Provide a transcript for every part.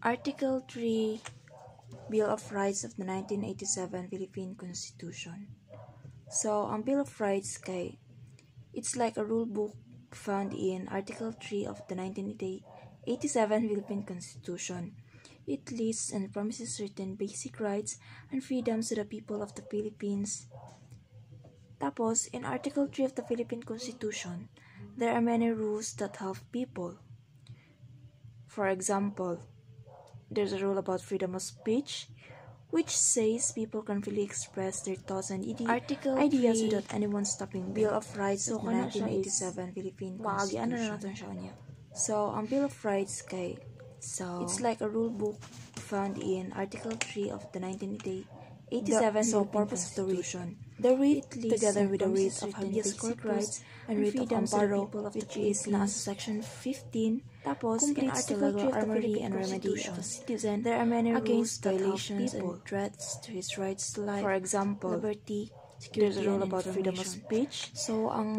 Article 3, Bill of Rights of the 1987 Philippine Constitution. So, ang Bill of Rights it's like a rule book found in Article 3 of the 1987 Philippine Constitution. It lists and promises certain basic rights and freedoms to the people of the Philippines. Tapos, in Article 3 of the Philippine Constitution, there are many rules that help people. For example, there's a rule about freedom of speech, which says people can freely express their thoughts and ideas without anyone stopping. Bill of Rights of the 1987 Philippine Constitution. So, ang Bill of Rights it's like a rule book found in Article 3 of the 1987 Philippine Constitution. The writ, together with the writ of habeas corpus and writ of amparo, which is nasa Section 15, tapos in Article 3 of the Philippine Constitution, there are many rules, violations, and threats to his rights to life. For example, liberty, there's a rule about freedom of speech,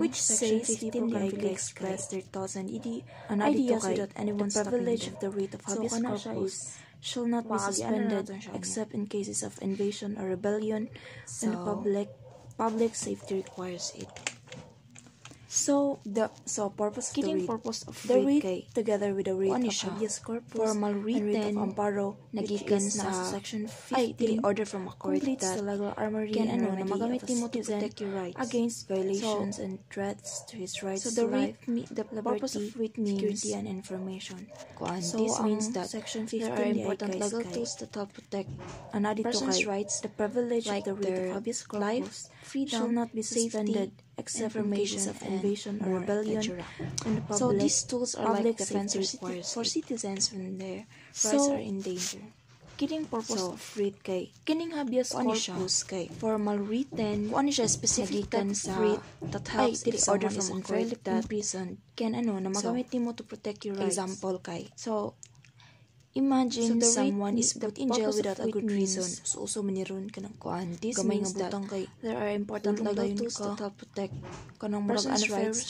which says people can freely express their thoughts and ideas without anyone stopping them. The privilege of the writ of habeas corpus shall not be suspended except in cases of invasion or rebellion when the public safety requires it. So, purpose of the writ, together with the writ of habeas corpus, formal written, of amparo, nagikan sa Section 15, order from a court that the legal armory and remedy of a citizen to rights against violations and threats to his rights to life, the purpose of writ means security and information. This means that Section 15 there are important legal tools that help protect a person's rights, the privilege like of the writ of habeas corpus, freedom shall not be suspended except in cases of invasion or rebellion. So these tools are like defense for citizens when their rights are in danger. Kining purpose of writ kining habeas corpus formal written specific writ that helps if order from a court that imprisoned can na magamit nimo to protect your rights. Example imagine someone is put in jail without a good reason. So maniron ka ng kuan. This means that there are important legal tools that help protect kanang person's rights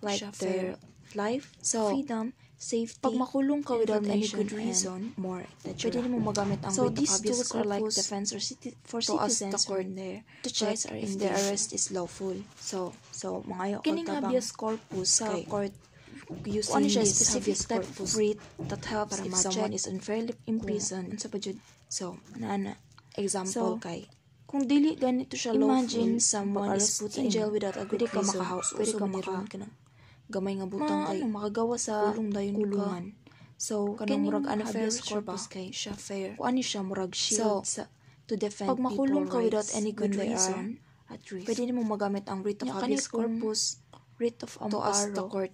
like their life, freedom, safety. Pag makulong ka without any good reason, pwede mo magamit ang writ of habeas corpus are like defense for citizens when their rights are if their arrest is lawful. So mga kining habeas corpus sa court using this specific type of writ that helps if someone is unfairly imprisoned. So, example kung dili ganito siya lawful, imagine someone is put in jail without a good reason. Pwede ka makaroon gamay nga butang makagawa sa kulungan. So, kanang murag unfair corpus siya fair. Kung siya murag shield to defend people rights. Pag makulong ka without any good reason, at risk, pwede mo magamit ang writ of habeas corpus, writ of amparo, to court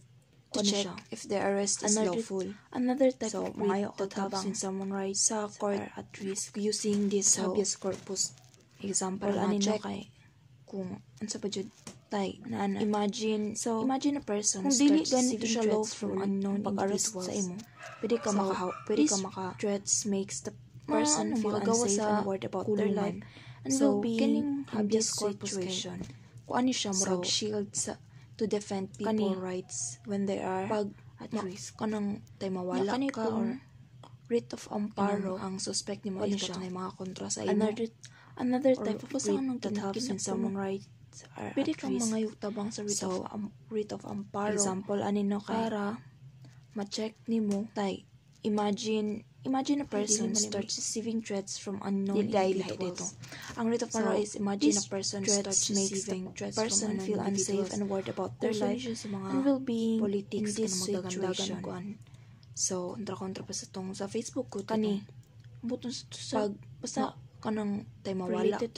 to check if the arrest is lawful. Another type of writ that helps in someone rights sa court at risk using this habeas corpus. Example, check kung unsa pa jud imagine a person kung dili ganito siya threats from unknown pag-arrest sa imo, pwede ka maka threats makes the person feel unsafe and worried about their life and well-being in this situation. Kung siya murag shield to defend people's rights when they are at risk. Kanang mawala ka or writ of amparo ang suspect ni mo siya na mga kontra sa imo. Another type of writ that helps in someone's rights are pwede kang mga yutabang sa writ of amparo. Example, para ma-check ni mo. Imagine a person starts receiving threats from unknown individuals. Ang writ of amparo is imagine a person starts receiving threats from unknown feel unsafe and worried about their life and well-being in this situation. So, kontra pa sa tong sa Facebook ko. Buton sa basta kanang mawala ka